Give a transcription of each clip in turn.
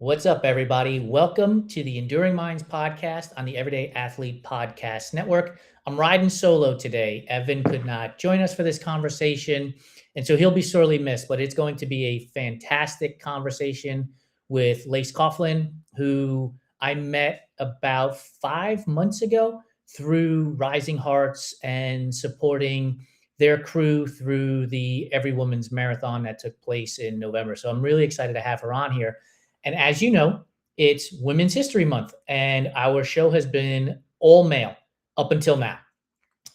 What's up, everybody? Welcome to the Enduring Minds podcast on the Everyday Athlete Podcast Network. I'm riding solo today. Evan could not join us for this conversation, and so he'll be sorely missed, but it's going to be a fantastic conversation with Lace Coughlin, who I met about 5 months ago through Rising Hearts and supporting their crew through the Every Woman's Marathon that took place in November. So I'm really excited to have her on here. And as you know, it's Women's History Month, and our show has been all male up until now.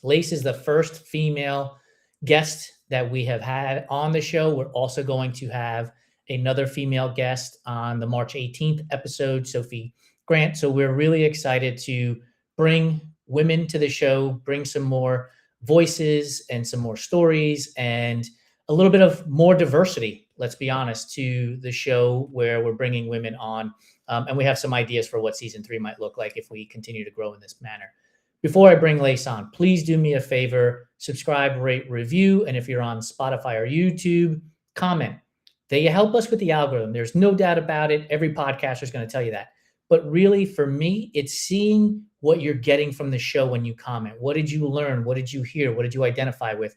Lace is the first female guest that we have had on the show. We're also going to have another female guest on the March 18th episode, Sophie Grant. So we're really excited to bring women to the show, bring some more voices and some more stories and a little bit of more diversity, let's be honest, to the show where we're bringing women on. And we have some ideas for what season 3 might look like if we continue to grow in this manner. Before I bring Lace on, please do me a favor, subscribe, rate, review. And if you're on Spotify or YouTube, comment. They help us with the algorithm. There's no doubt about it. Every podcaster is going to tell you that. But really, for me, it's seeing what you're getting from the show when you comment. What did you learn? What did you hear? What did you identify with?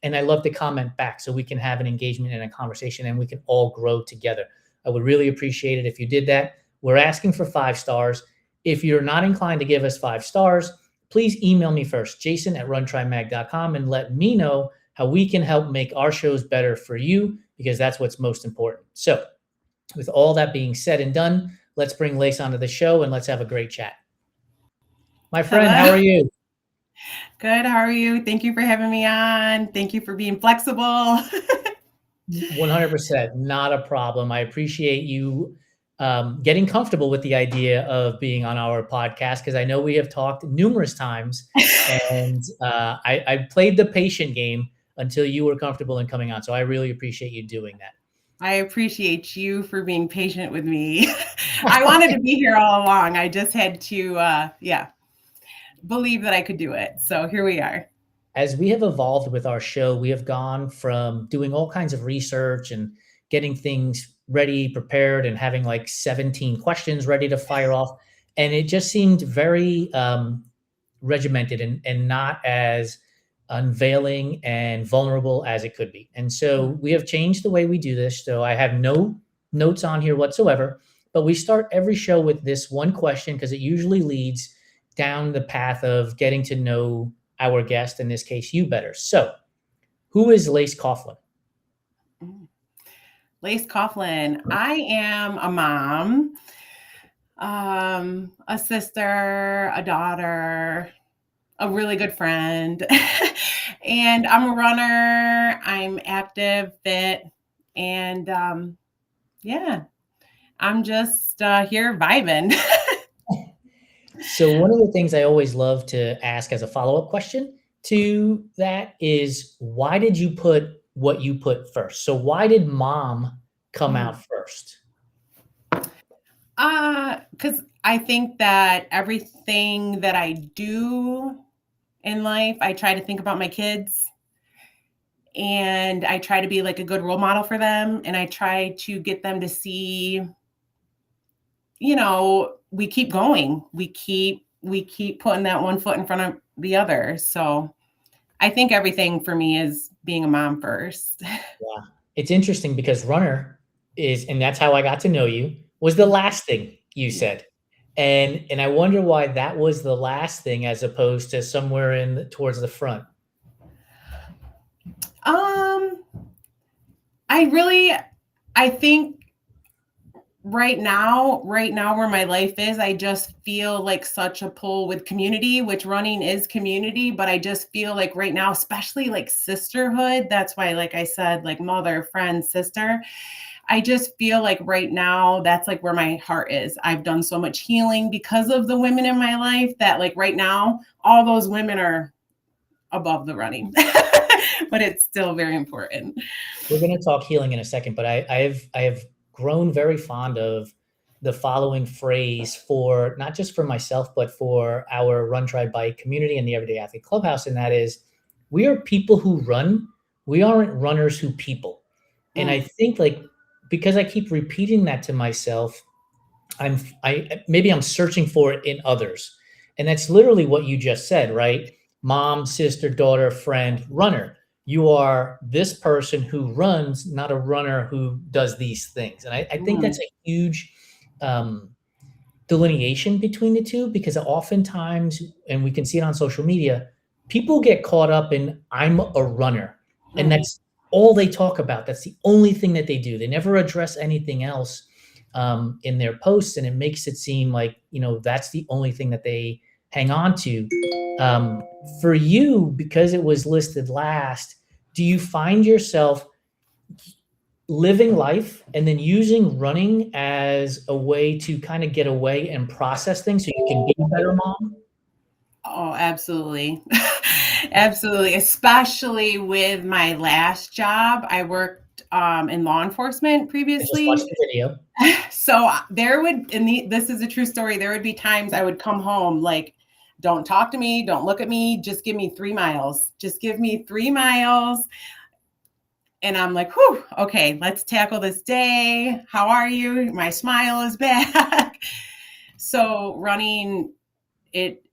And I love to comment back so we can have an engagement and a conversation and we can all grow together. I would really appreciate it if you did that. We're asking for 5 stars. If you're not inclined to give us 5 stars, please email me first, jason@runtrimag.com, and let me know how we can help make our shows better for you, because that's what's most important. So with all that being said and done, let's bring Lace onto the show and let's have a great chat. My friend, Hello. How are you? Good. How are you? Thank you for having me on. Thank you for being flexible. 100%, not a problem. I appreciate you getting comfortable with the idea of being on our podcast, because I know we have talked numerous times, and I played the patient game until you were comfortable in coming on. So I really appreciate you doing that. I appreciate you for being patient with me. I wanted to be here all along. I just had to, believe that I could do it. So here we are. As we have evolved with our show, we have gone from doing all kinds of research and getting things ready, prepared, and having like 17 questions ready to fire off. And it just seemed very regimented and not as unveiling and vulnerable as it could be. And so we have changed the way we do this. So I have no notes on here whatsoever, but we start every show with this one question because it usually leads down the path of getting to know our guest, in this case, you better. So who is Lace Coughlin? Lace Coughlin. I am a mom, a sister, a daughter, a really good friend. And I'm a runner. I'm active, fit, and I'm just here vibing. So one of the things I always love to ask as a follow-up question to that is, why did you put what you put first? So why did mom come out first? Because I think that everything that I do in life, I try to think about my kids, and I try to be like a good role model for them, and I try to get them to see, we keep going. We keep putting that one foot in front of the other. So I think everything for me is being a mom first. Yeah. It's interesting because runner is, and that's how I got to know you, was the last thing you said. And I wonder why that was the last thing as opposed to somewhere towards the front. I think right now where my life is, I just feel like such a pull with community, which running is community, but I just feel like right now, especially like sisterhood, that's why, like I said, like mother, friend, sister, I just feel like right now that's like where my heart is. I've done so much healing because of the women in my life that like right now, all those women are above the running, but it's still very important. We're going to talk healing in a second, but I have grown very fond of the following phrase for not just for myself, but for our Run, Try, Bike community and the Everyday Athlete Clubhouse. And that is, we are people who run. We aren't runners who people. And I think, like, because I keep repeating that to myself, maybe I'm searching for it in others. And that's literally what you just said, right? Mom, sister, daughter, friend, runner. You are this person who runs, not a runner who does these things. And I think that's Mm, a huge um, delineation between the two, because oftentimes, and we can see it on social media, people get caught up in I'm a runner, and mm. that's all they talk about. That's the only thing that they do. They never address anything else in their posts, and it makes it seem like, that's the only thing that they hang on to. um, for you, because it was listed last, do you find yourself living life and then using running as a way to kind of get away and process things so you can be a better mom? Oh, absolutely. Absolutely. Especially with my last job. I worked in law enforcement I just watched previously. the video. So there would, this is a true story. There would be times I would come home like, don't talk to me, don't look at me, just give me 3 miles. Just give me 3 miles. And I'm like, whew, okay, let's tackle this day. How are you? My smile is back. So running, it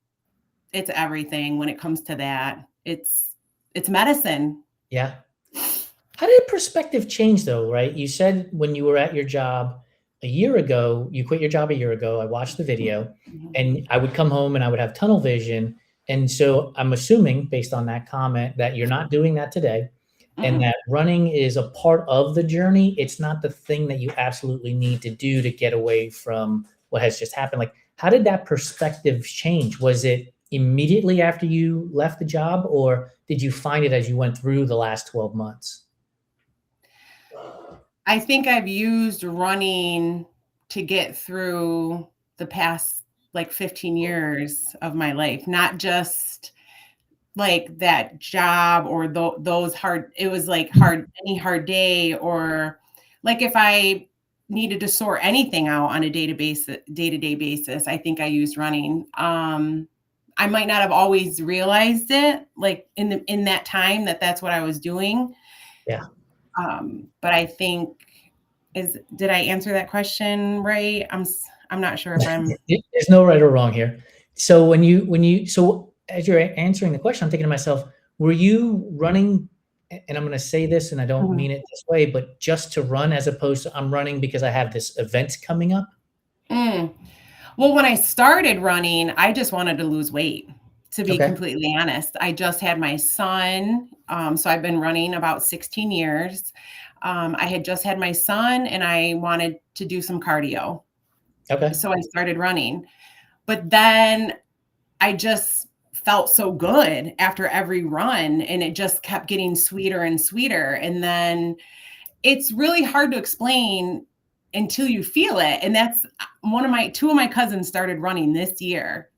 it's everything when it comes to that. It's medicine. Yeah. How did perspective change though, right? You said when you were at your job a year ago, you quit your job a year ago. I watched the video, Mhm. and I would come home and I would have tunnel vision. And so I'm assuming, based on that comment, that you're not doing that today, and Mm-mm. that running is a part of the journey. It's not the thing that you absolutely need to do to get away from what has just happened. Like, how did that perspective change? Was it immediately after you left the job, or did you find it as you went through the last 12 months? I think I've used running to get through the past like 15 years of my life, not just like that job or those hard, it was like hard, any hard day, or like if I needed to sort anything out on a day-to-day basis, I think I used running. I might not have always realized it like in that time that that's what I was doing. Yeah. But I think, did I answer that question right? I'm not sure if I'm. There's no right or wrong here. So so as you're answering the question, I'm thinking to myself, were you running, and I'm going to say this and I don't Mhm. mean it this way, but just to run, as opposed to I'm running because I have this event coming up? Mm. Well, when I started running, I just wanted to lose weight, to be Okay. completely honest. I just had my son, so I've been running about 16 years. I had just had my son, and I wanted to do some cardio, Okay. so I started running. But then I just felt so good after every run, and it just kept getting sweeter and sweeter. And then it's really hard to explain until you feel it. And that's two of my cousins started running this year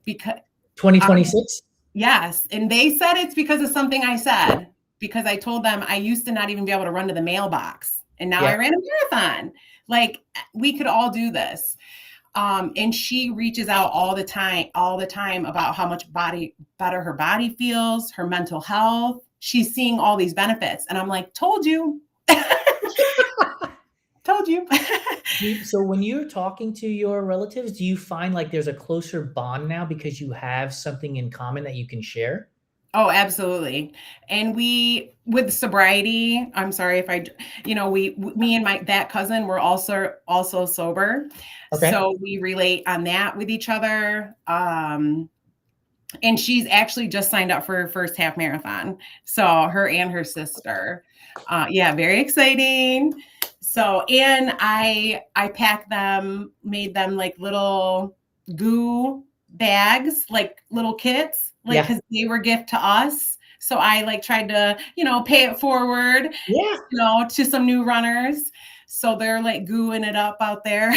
because, uh, 2026? yes. And they said it's because of something I said, because I told them I used to not even be able to run to the mailbox. And now I Yeah. ran a marathon. Like, we could all do this. And she reaches out all the time about how much better her body feels, her mental health. She's seeing all these benefits. And I'm like, told you, told you. So when you're talking to your relatives, do you find like there's a closer bond now because you have something in common that you can share? Oh, absolutely. And with sobriety, I'm sorry if me and that cousin were also sober. Okay. So we relate on that with each other. And she's actually just signed up for her first half marathon. So her and her sister. Yeah, very exciting. So, and I packed them, made them like little goo bags, like little kits, like Yeah. because they were gift to us. So I like tried to, pay it forward, Yeah. to some new runners. So they're like gooing it up out there.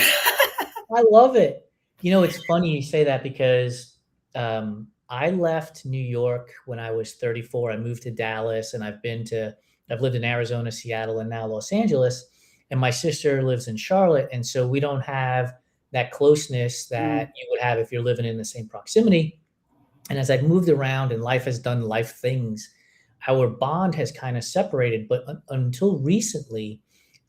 I love it. It's funny you say that because I left New York when I was 34. I moved to Dallas, and I've lived in Arizona, Seattle, and now Los Angeles. And my sister lives in Charlotte. And so we don't have that closeness that Mm, you would have if you're living in the same proximity. And as I've moved around and life has done life things, our bond has kind of separated. But until recently,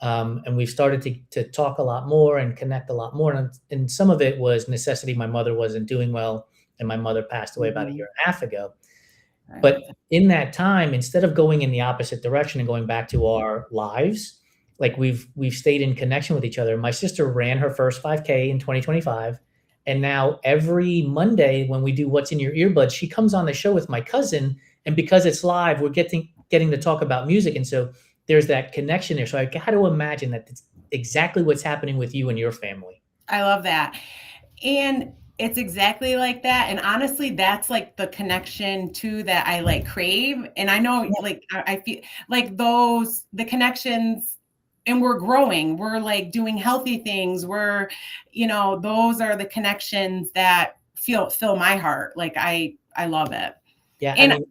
And we've started to talk a lot more and connect a lot more. And some of it was necessity. My mother wasn't doing well, and my mother passed away about a Mhm. year and a half ago. Sorry But about that. in that time, instead of going in the opposite direction and going back to our lives, like we've stayed in connection with each other. My sister ran her first 5K in 2025, and now every Monday when we do What's in Your Earbuds, she comes on the show with my cousin, and because it's live, we're getting to talk about music, and so there's that connection there. So I got to imagine that it's exactly what's happening with you and your family. I love that. And it's exactly like that. And honestly, that's like the connection too that I like crave. And I know like I feel like the connections, and we're growing. We're like doing healthy things. Those are the connections that fill my heart. Like I love it. Yeah, I And mean,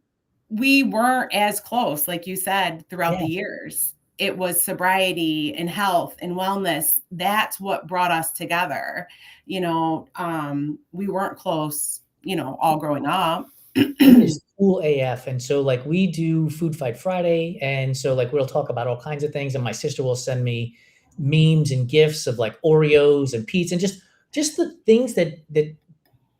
we weren't as close, like you said, throughout yeah. the years. It was sobriety and health and wellness. That's what brought us together. We weren't close, all growing up. It is cool AF. And so like we do Food Fight Friday. And so like we'll talk about all kinds of things. And my sister will send me memes and gifs of like Oreos and pizza and just the things that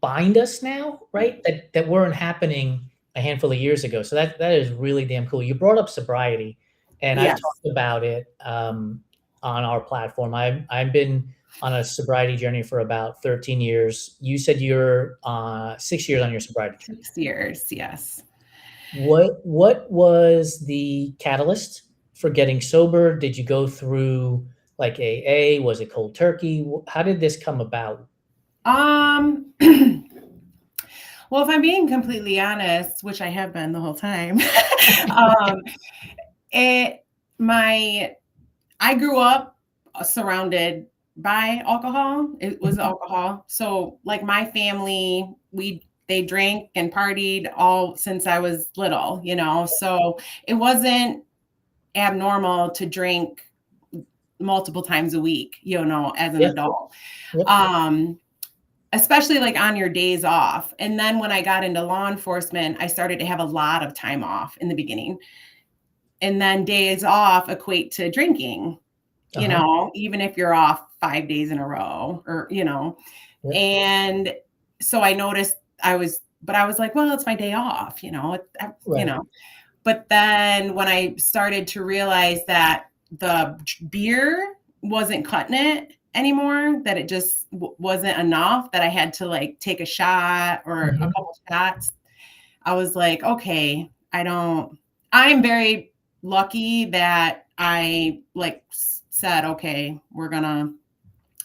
bind us now, right? That weren't happening a handful of years ago. So that is really damn cool. You brought up sobriety, and I've Yes, talked about it on our platform. I've been on a sobriety journey for about 13 years. You said you're 6 years on your sobriety journey. 6 years. Yes. What was the catalyst for getting sober? Did you go through like AA? Was it cold turkey? How did this come about? Um, well, if I'm being completely honest, which I have been the whole time, um, it my I grew up surrounded by alcohol. It was Mhm. alcohol. So like my family, they drank and partied all since I was little. So it wasn't abnormal to drink multiple times a week, as an Yeah. adult. Yep. Um, especially like on your days off. And then when I got into law enforcement, I started to have a lot of time off in the beginning. And then days off equate to drinking, Uh-huh. even if you're off 5 days in a row or. Yep. And so I noticed but I was like, well, it's my day off, Right. but then when I started to realize that the beer wasn't cutting it anymore, that it just wasn't enough, that I had to like take a shot or a Mhm. couple shots, I was like, okay, I'm very lucky that I like said, okay, we're gonna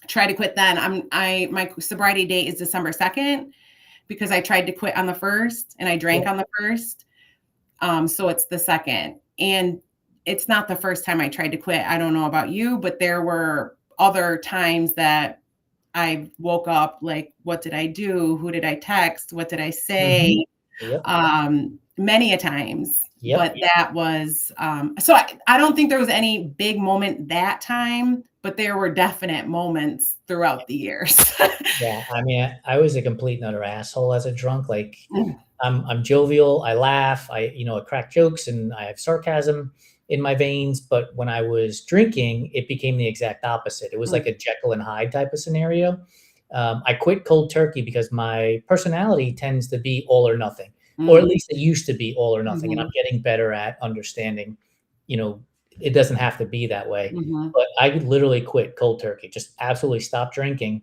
try to quit then. My sobriety date is December 2nd because I tried to quit on the 1st and I drank Yeah. on the 1st. So it's the 2nd. And it's not the first time I tried to quit. I don't know about you, but there were other times that I woke up like, what did I do? Who did I text? What did I Mhm. say? Yep. Many a times. Yep. But that was so I don't think there was any big moment that time, but there were definite moments throughout the years. Yeah. I mean, I was a complete and utter asshole as a drunk. Like, I'm jovial. I laugh. I crack jokes and I have sarcasm in my veins. But when I was drinking, it became the exact opposite. It was like a Jekyll and Hyde type of scenario. I quit cold turkey because my personality tends to be all or nothing, or at Mm, least it used to be all or nothing. And I'm mhm, getting better at understanding, you know, it doesn't have to be that way. mhm, But I could literally quit cold turkey, just absolutely stop drinking.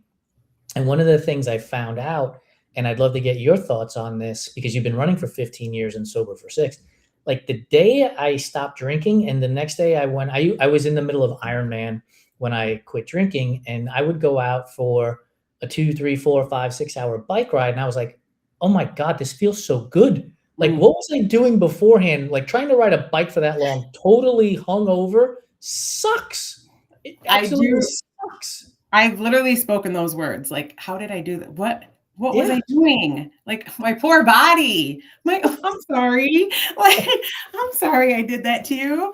And one of the things I found out, and I'd love to get your thoughts on this because you've been running for 15 years and sober for 6. Like the day I stopped drinking and the next day I was in the middle of Ironman when I quit drinking, and I would go out for a 2, 3, 4, 5, 6 hour bike ride. And I was like, oh my God, this feels so good. Like, mm. what was I doing beforehand? Like trying to ride a bike for that long, totally hungover sucks. It I absolutely do. sucks. I've literally spoken those words. Like, how did I do that? What was Yeah. I doing? Like my poor body. I'm sorry. Like, I'm sorry I did that to you.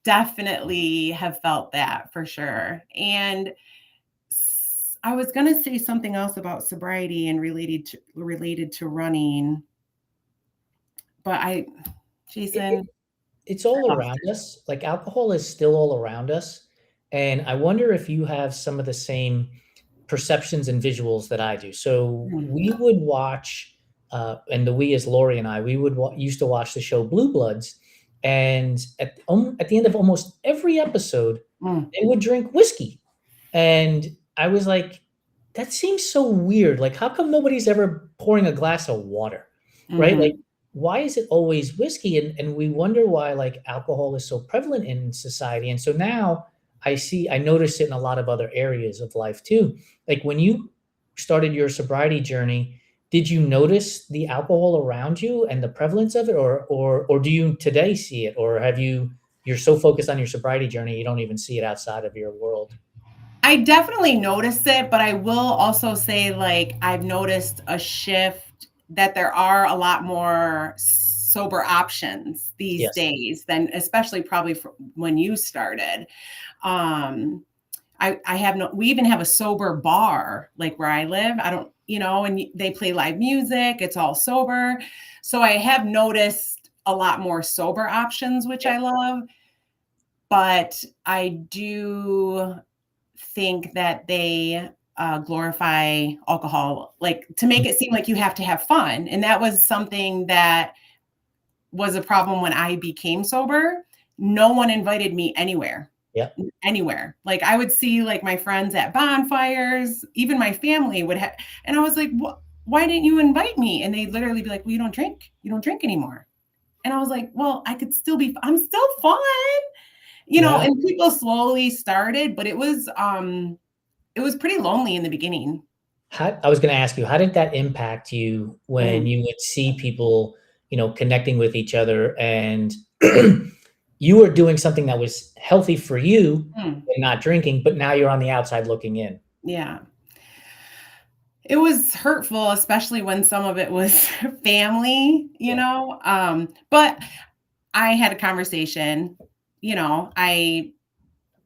Definitely have felt that for sure. And I was gonna say something else about sobriety and related to running, but It Jason, it's all I lost around us, like, alcohol is still all around us, And I wonder if you have some of the same perceptions and visuals that I do. So Mm, we would watch, and the we is Lori and I, we would used to watch the show Blue Bloods, and at the end of almost every episode, mm, they would drink whiskey, and I was like, that seems so weird. Like, how come nobody's ever pouring a glass of water, right? Like, mhm. why is it always whiskey? And we wonder why like alcohol is so prevalent in society. And so now I notice it in a lot of other areas of life too. Like when you started your sobriety journey, did you notice the alcohol around you and the prevalence of it, or do you today see it, or you're so focused on your sobriety journey you don't even see it outside of your world? I definitely noticed it, but I will also say, like, I've noticed a shift that there are a lot more sober options these Yes. days than, especially probably when you started. Um, I have no, we even have a sober bar, like where I live. I don't, and they play live music, it's all sober. So I have noticed a lot more sober options, which Yeah. I love. But I do think that they glorify alcohol, like to make it seem like you have to have fun. And that was something that was a problem when I became sober. No one invited me anywhere, Yeah. anywhere. Like I would see like my friends at bonfires, even my family would have, and I was like, what? Why didn't you invite me? And they'd literally be like, well, you don't drink. You don't drink anymore. And I was like, well, I could still be, I'm still fun, Yeah. and people slowly started, but it was pretty lonely in the beginning. I was going to ask you, how did that impact you when Mm, you would see people, connecting with each other, and you were doing something that was healthy for you mm, and not drinking, but now you're on the outside looking in? yeah. It was hurtful, especially when some of it was family, Yeah. but I had a conversation, I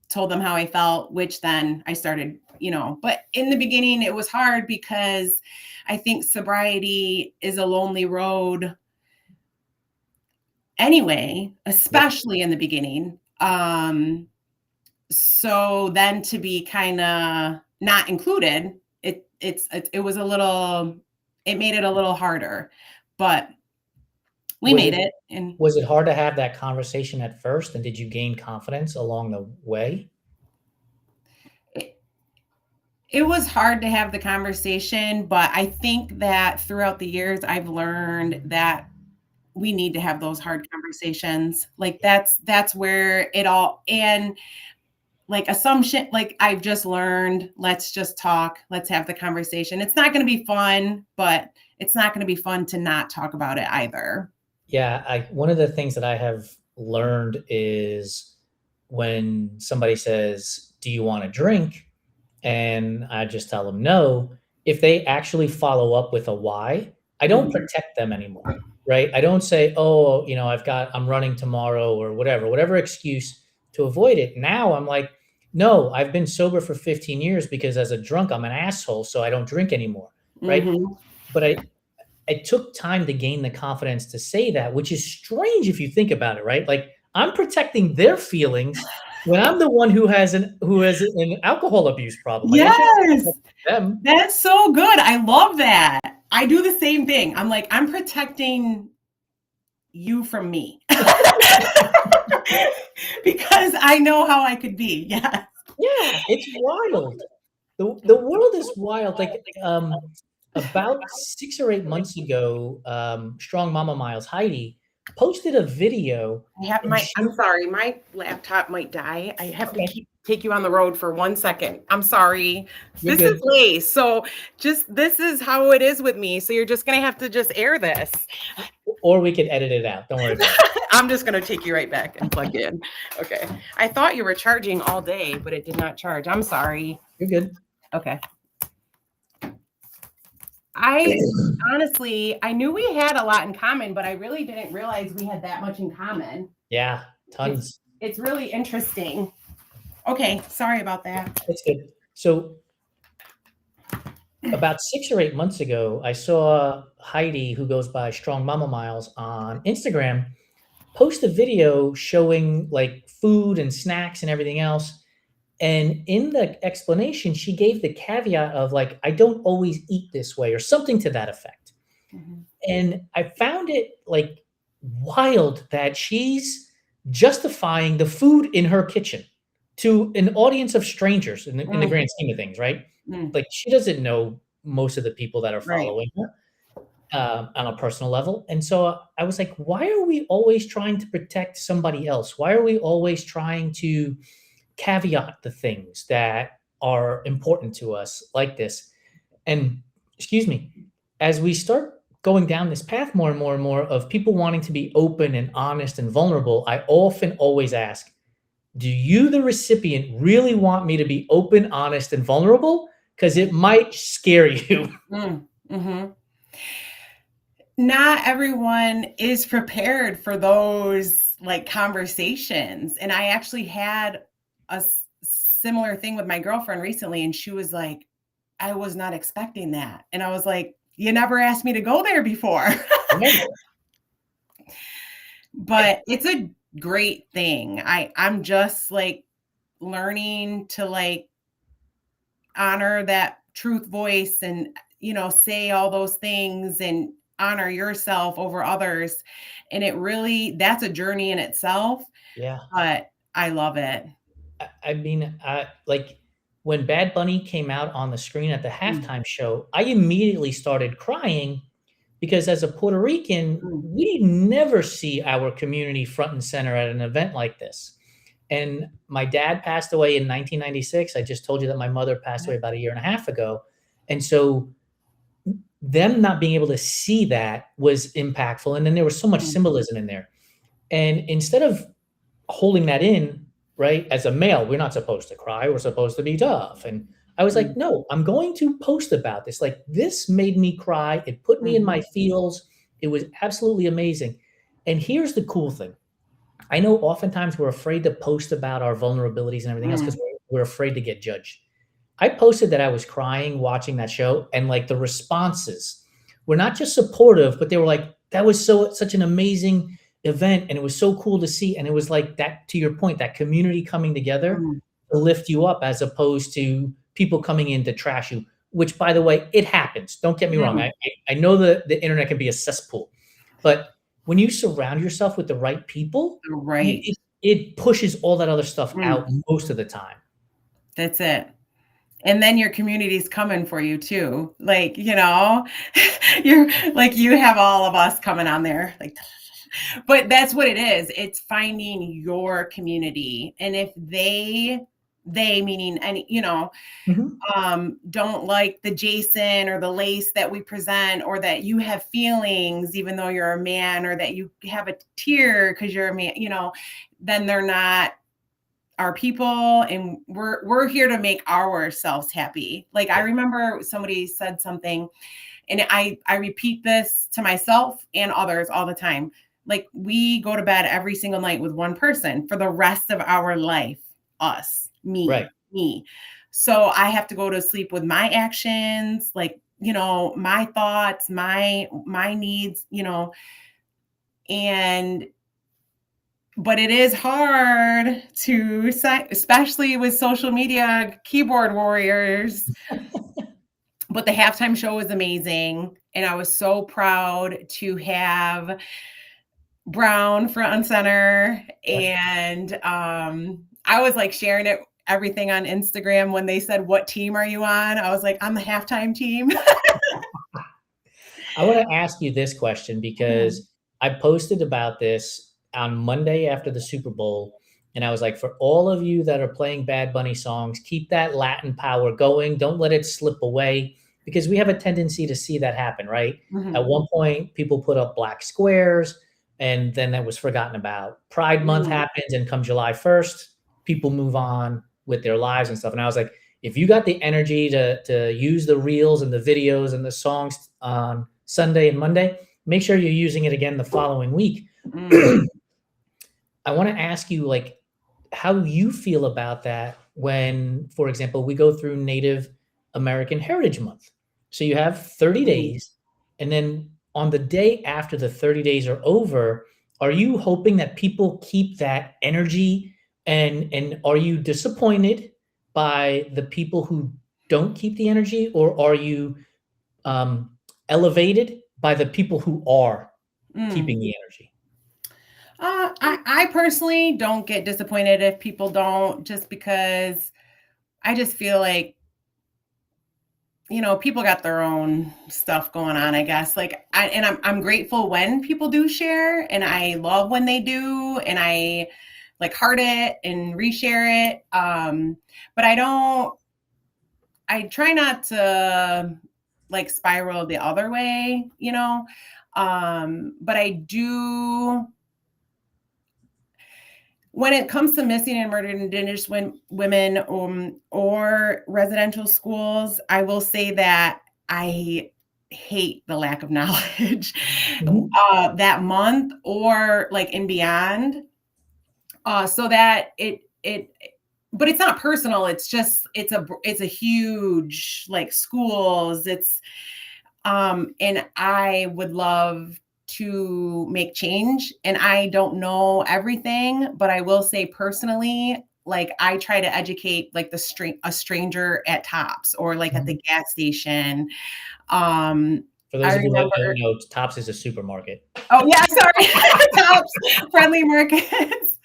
told them how I felt, which then I started, but in the beginning it was hard because I think sobriety is a lonely road anyway, Yep. especially in the beginning. So then to be kind of not included, it was a little, it made it a little harder, but we Was made it it. And was it hard to have that conversation at first, and did you gain confidence along the way? it, it was hard to have the conversation, but I think that throughout the years I've learned that we need to have those hard conversations. Like that's where it all, and like assumption, like I've just learned, let's just talk, let's have the conversation. It's not going to be fun, but it's not going to be fun to not talk about it either. Yeah, one of the things that I have learned is when somebody says, "Do you want a drink?" and I just tell them no, if they actually follow up with a why, I don't Mhm. protect them anymore, right? I don't say, "Oh, I'm running tomorrow," or whatever excuse to avoid it. Now I'm like, "No, I've been sober for 15 years because as a drunk, I'm an asshole, so I don't drink anymore," right? Mhm. But it took time to gain the confidence to say that, which is strange if you think about it, right? Like I'm protecting their feelings when I'm the one who has an alcohol abuse problem. Like I should Yes. protect them. That's so good. I love that. I do the same thing. I'm like, I'm protecting you from me. Because I know how I could be. Yeah. Yeah, it's wild. The world is wild. Like about 6 or 8 months ago, Strong Mama Miles Heidi posted a video, I have and I'm she sorry, my laptop might die. I have to okay, take you on the road for 1 second. I'm sorry. you're This is good. Lace. So just this is how it is with me. So you're just gonna have to just air this. Or we could edit it out. Don't worry about it. I'm just gonna take you right back and plug in. Okay. I thought you were charging all day, but it did not charge. I'm sorry. You're good. Okay. I honestly, I knew we had a lot in common, but I really didn't realize we had that much in common. Yeah, It's tons. it's really interesting. Okay, sorry about that. That's good. So about 6 or 8 months ago, I saw Heidi, who goes by Strong Mama Miles on Instagram, post a video showing like food and snacks and everything else. And in the explanation, she gave the caveat of like, I don't always eat this way or something to that effect. Mhm. And I found it like wild that she's justifying the food in her kitchen to an audience of strangers in the Mm, grand scheme of things, right? mm, Like she doesn't know most of the people that are right. following her on a personal level. And so I was like, why are we always trying to protect somebody else? Why are we always trying to caveat the things that are important to us like this? And excuse me, as we start going down this path more and more and more of people wanting to be open and honest and vulnerable, I often always ask, do you, the recipient, really want me to be open, honest, and vulnerable? Because it might scare you. Mm, mhm. Not everyone is prepared for those like conversations. And I actually had a similar thing with my girlfriend recently, and she was like, I was not expecting that. And I was like, you never asked me to go there before. Right. But it's a great thing. I'm just like learning to like honor that truth voice and say all those things and honor yourself over others, and it really, that's a journey in itself, Yeah. but I love it. I mean, like when Bad Bunny came out on the screen at the Mm, halftime show, I immediately started crying because as a Puerto Rican, mm, we never see our community front and center at an event like this. And my dad passed away in 1996. I just told you that my mother passed away about a year and a half ago. And so them not being able to see that was impactful. And then there was so much mm, symbolism in there. And instead of holding that in, right, as a male, we're not supposed to cry. We're supposed to be tough. And I was mm, like, no, I'm going to post about this. Like, this made me cry. It put me in my mhm, feels. It was absolutely amazing. And here's the cool thing. I know oftentimes we're afraid to post about our vulnerabilities and everything else because mm, we're afraid to get judged. I posted that I was crying watching that show, and like the responses were not just supportive, but they were like, "That was such an amazing event, and it was so cool to see." And it was like that, to your point, that community coming together mm, to lift you up, as opposed to people coming in to trash you. Which, by the way, it happens. Don't get me wrong. mm, I know the internet can be a cesspool, but when you surround yourself with the right people, right. it pushes all that other stuff Mm, out most of the time. that's it. And then your community's coming for you too, like, you're like, you have all of us coming on there like, but that's what it is. It's finding your community. And if they meaning any, Mhm. don't like the Jason or the Lace that we present, or that you have feelings even though you're a man, or that you have a tear because you're a man, then they're not our people, and we're here to make ourselves happy. Like, I Yeah. remember somebody said something, and I repeat this to myself and others all the time. Like, we go to bed every single night with one person for the rest of our life. Us, Right. me. So I have to go to sleep with my actions, like, my thoughts, my needs, and but it is hard to especially with social media keyboard warriors. But the halftime show was amazing, and I was so proud to have Brown front and center. Yeah. And I was like sharing it everything on Instagram when they said, "What team are you on?" I was like, "On the halftime team." I want to ask you this question Mm, because I posted about this on Monday after the Super Bowl. And I was like, for all of you that are playing Bad Bunny songs, keep that Latin power going. Don't let it slip away because we have a tendency to see that happen, right? At mhm, one point, people put up black squares and then that was forgotten about. Pride Month mm, happens, and come July 1st, people move on with their lives and stuff. And I was like, if you got the energy to use the reels and the videos and the songs on Sunday and Monday, make sure you're using it again the following week. mm, I want to ask you like how you feel about that when, for example, we go through Native American Heritage Month. So you have 30 mm. days, and then on the day after the 30 days are over, are you hoping that people keep that energy, and are you disappointed by the people who don't keep the energy, or are you elevated by the people who are keeping the energy? I personally don't get disappointed if people don't, just because I just feel like, people got their own stuff going on, I guess. Like I'm grateful when people do share, and I love when they do, and I like heart it and reshare it. But I try not to like spiral the other way, but I do. When it comes to missing and murdered Indigenous women or residential schools, I will say that I hate the lack of knowledge that month or like and beyond. So that but it's not personal. It's just it's a huge like schools. And I would love to make change, and I don't know everything, but I will say personally, like I try to educate like a stranger at Tops or like at the gas station. For those I of you who remember. don't know, Tops is a supermarket. Oh yeah, sorry. Tops friendly markets.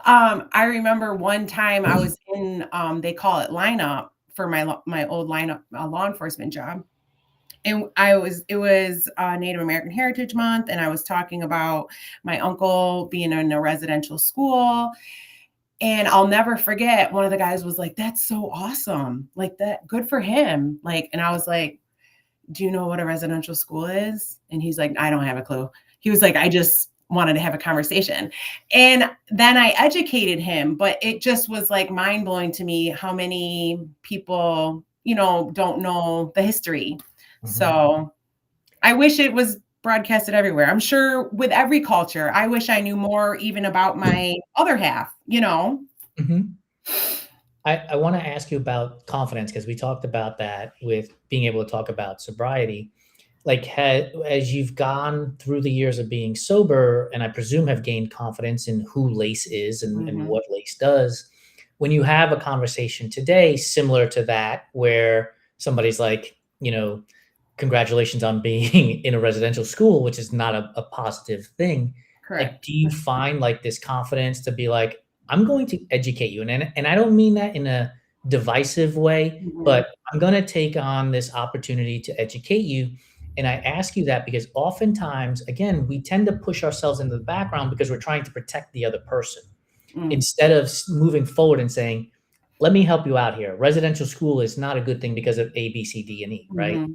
I remember one time I was in they call it lineup for my old lineup law enforcement job. And it was Native American Heritage Month, and I was talking about my uncle being in a residential school. And I'll never forget, one of the guys was like, "That's so awesome. Like that, good for him." Like, and I was like, "Do you know what a residential school is?" And he's like, "I don't have a clue." He was like, "I just wanted to have a conversation." And then I educated him, but it just was like mind blowing to me how many people, don't know the history. So I wish it was broadcasted everywhere. I'm sure with every culture, I wish I knew more even about my other half, I want to ask you about confidence, because we talked about that with being able to talk about sobriety. Like, as you've gone through the years of being sober, and I presume have gained confidence in who Lace is and what Lace does, when you have a conversation today similar to that, where somebody's like, congratulations on being in a residential school, which is not a positive thing. Like, Correct. do you find like this confidence to be like, I'm going to educate you? And I don't mean that in a divisive way, Mhm. but I'm going to take on this opportunity to educate you. And I ask you that because oftentimes, again, we tend to push ourselves into the background because we're trying to protect the other person Mm. instead of moving forward and saying, let me help you out here. Residential school is not a good thing because of A, B, C, D, and E, right? Mhm.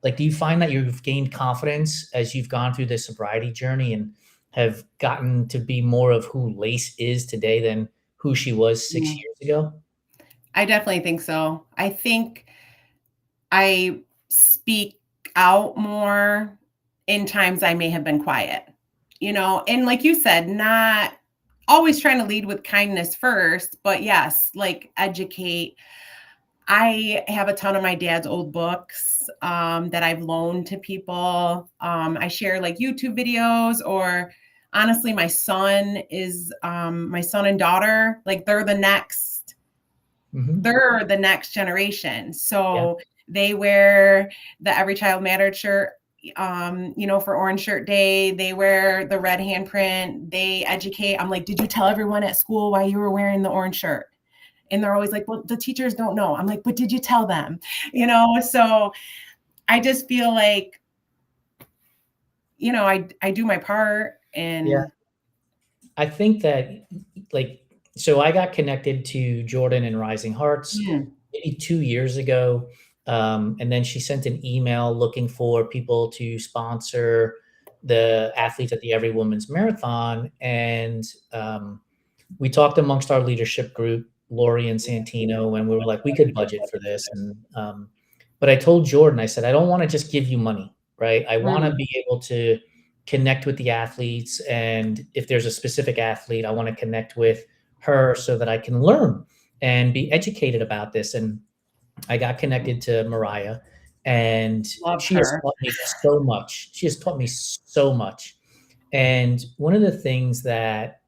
Like, do you find that you've gained confidence as you've gone through this sobriety journey and have gotten to be more of who Lace is today than who she was 6 Mm. years ago? I definitely think so. I think I speak out more in times I may have been quiet, and like you said, not always trying to lead with kindness first, but yes, like educate. I have a ton of my dad's old books that I've loaned to people. I share like YouTube videos, or honestly, my son and daughter, like they're the next generation. Yeah. So they wear the Every Child Mattered shirt, for Orange Shirt Day. They wear the red handprint. They educate. I'm like, did you tell everyone at school why you were wearing the orange shirt? And they're always like, well, the teachers don't know. I'm like, but did you tell them? So I just feel like, I do my part. Yeah. And I think that, like, so I got connected to Jordan and Rising Hearts mm, maybe 2 years ago. And then she sent an email looking for people to sponsor the athletes at the Every Woman's Marathon. And we talked amongst our leadership group, Lori and Santino, and we were like, we could budget for this. But I told Jordan, I said, I don't want to just give you money, right? I want to mm, be able to connect with the athletes. And if there's a specific athlete, I want to connect with her so that I can learn and be educated about this. And I got connected to Mariah, and love she has her. taught me so much. She has taught me so much. And one of the things that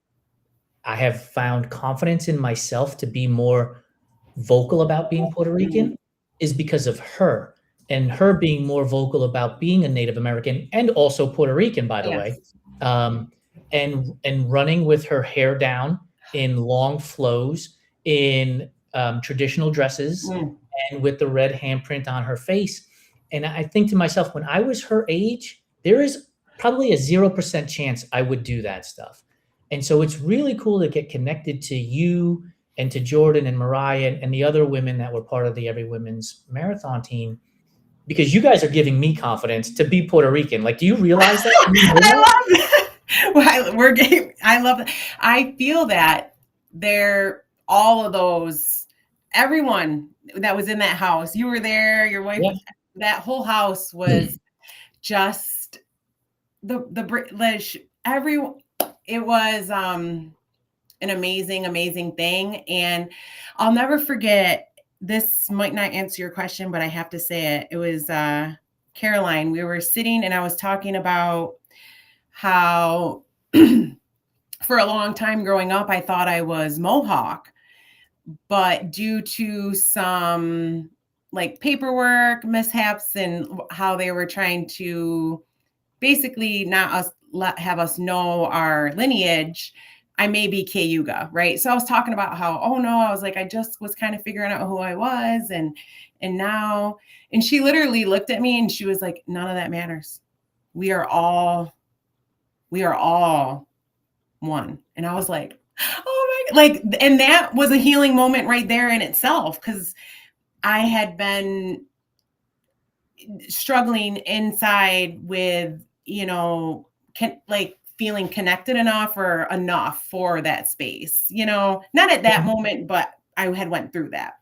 I have found confidence in myself to be more vocal about being Puerto Rican is because of her, and her being more vocal about being a Native American and also Puerto Rican, by the way, Yes. and running with her hair down in long flows, in traditional dresses, Mm. and with the red handprint on her face. And I think to myself, when I was her age, there is probably a 0% chance I would do that stuff. And so it's really cool to get connected to you and to Jordan and Mariah and the other women that were part of the Every Women's Marathon team, because you guys are giving me confidence to be Puerto Rican. Like, do you realize that? Do you know I that? love that. Well, we're getting, I love that. I feel that they're all of those, everyone that was in that house, you were there, your wife, Yeah. that whole house was just everyone. It was an amazing thing. And I'll never forget, this might not answer your question, but I have to say it. It was Caroline. We were sitting and I was talking about how for a long time growing up, I thought I was Mohawk, but due to some like paperwork mishaps and how they were trying to basically not us have us know our lineage, I may be Cayuga, right? So I was talking about how, oh no, I was like, I just was kind of figuring out who I was, and now, and she literally looked at me and she was like, none of that matters. We are all one. And I was like, oh my, like, and that was a healing moment right there in itself, because I had been struggling inside with, like feeling connected enough or enough for that space, not at that moment, but I had went through that.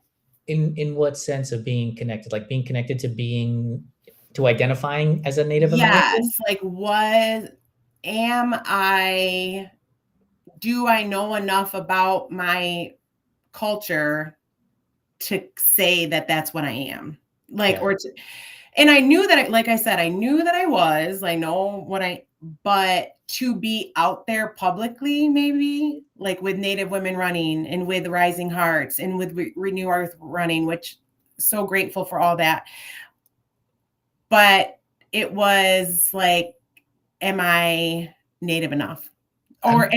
In what sense of being connected? Like being connected to identifying as a Native Yes. American? Like, do I know enough about my culture to say that that's what I am? Like, Yeah. and I knew that, like I said, I knew that I know but to be out there publicly, maybe like with Native women running and with Rising Hearts and with Renew Earth running, which so grateful for all that. But it was like, am I Native enough? Or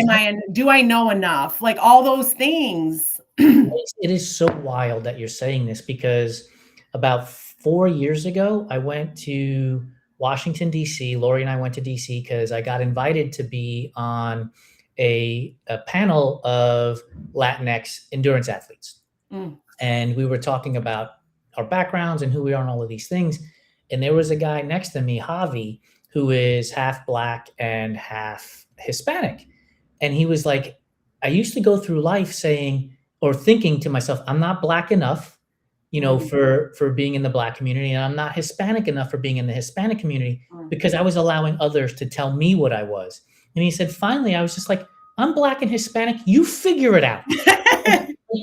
do I know enough? Like all those things. It is so wild that you're saying this, because about 4 years ago, I went to Washington, D.C. Lori and I went to D.C. because I got invited to be on a panel of Latinx endurance athletes. Mm. And we were talking about our backgrounds and who we are and all of these things. And there was a guy next to me, Javi, who is half Black and half Hispanic. And he was like, I used to go through life saying, or thinking to myself, I'm not Black enough, for being in the Black community, and I'm not Hispanic enough for being in the Hispanic community, because I was allowing others to tell me what I was. And he said, finally, I was just like, I'm Black and Hispanic. You figure it out.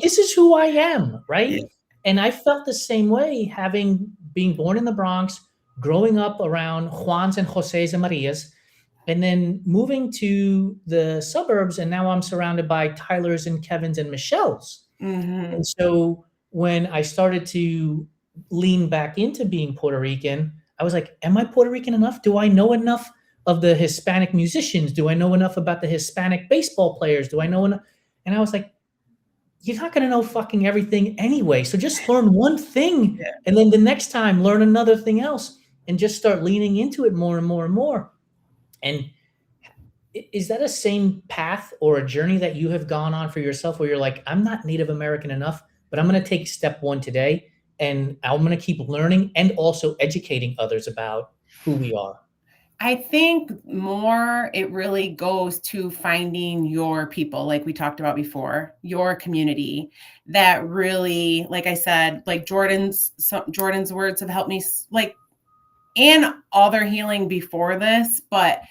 This is who I am, right? Yeah. And I felt the same way, being born in the Bronx, growing up around Juans and Jose's and Marias, and then moving to the suburbs, and now I'm surrounded by Tylers and Kevins and Michelles. Mm-hmm. And so when I started to lean back into being Puerto Rican, I was like, am I Puerto Rican enough? Do I know enough of the Hispanic musicians? Do I know enough about the Hispanic baseball players? Do I know enough? And I was like, you're not going to know fucking everything anyway. So just learn one thing, Yeah. and then the next time learn another thing else, and just start leaning into it more and more and more. And is that a same path or a journey that you have gone on for yourself, where you're like, I'm not Native American enough, but I'm going to take step one today, and I'm going to keep learning and also educating others about who we are? I think more it really goes to finding your people, like we talked about before, your community that really, like I said, like Jordan's words have helped me, like, and all their healing before this, but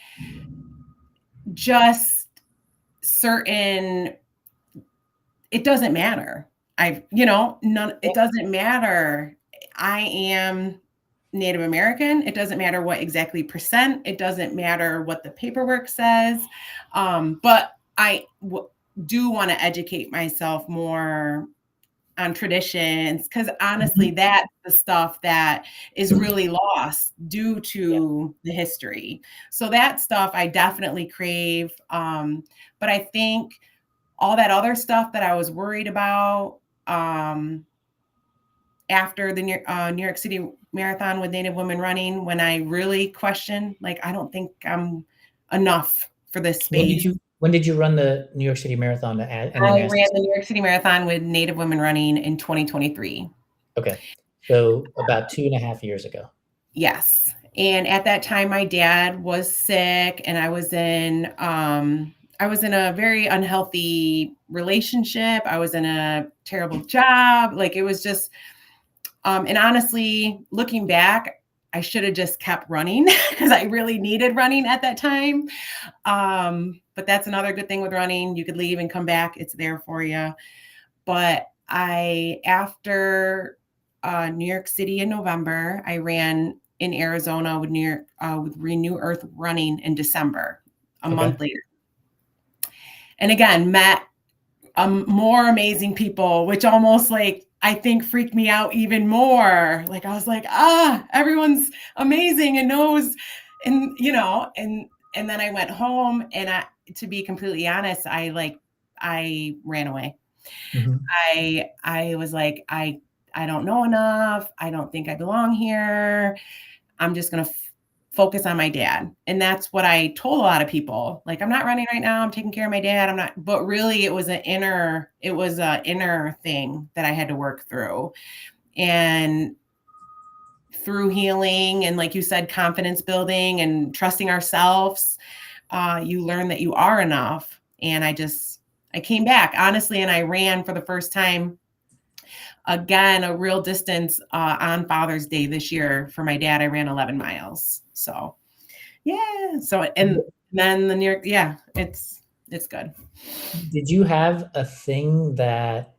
just certain, it doesn't matter. It doesn't matter. I am Native American. It doesn't matter what exactly percent. It doesn't matter what the paperwork says. But I do want to educate myself more on traditions, because honestly, that's the stuff that is really lost due to the history. So that stuff I definitely crave. But I think all that other stuff that I was worried about after the New York City Marathon with Native women running, when I really questioned, like, I don't think I'm enough for this space. When did you run the New York City Marathon? I ran the New York City Marathon with Native women running in 2023. Okay. So about 2.5 years ago. Yes. And at that time, my dad was sick, and I was in a very unhealthy relationship. I was in a terrible job. Like, it was just, and honestly, looking back, I should have just kept running because I really needed running at that time. But that's another good thing with running. You could leave and come back. It's there for you. But after New York City in November, I ran in Arizona with with Renew Earth Running in December, a month later. And again, met more amazing people, which almost, like, I think freaked me out even more. Like, I was like, everyone's amazing and knows, and and then I went home, and to be completely honest, I ran away. Mm-hmm. I was like, I don't know enough. I don't think I belong here. I'm just going to focus on my dad. And that's what I told a lot of people. Like, I'm not running right now. I'm taking care of my dad. I'm not, but really it was an inner thing that I had to work through. And through healing and, like you said, confidence building and trusting ourselves, you learn that you are enough. And I came back, honestly, and I ran for the first time, again, a real distance on Father's Day this year for my dad. I ran 11 miles. So, yeah. So, and then the New York, it's good. Did you have a thing that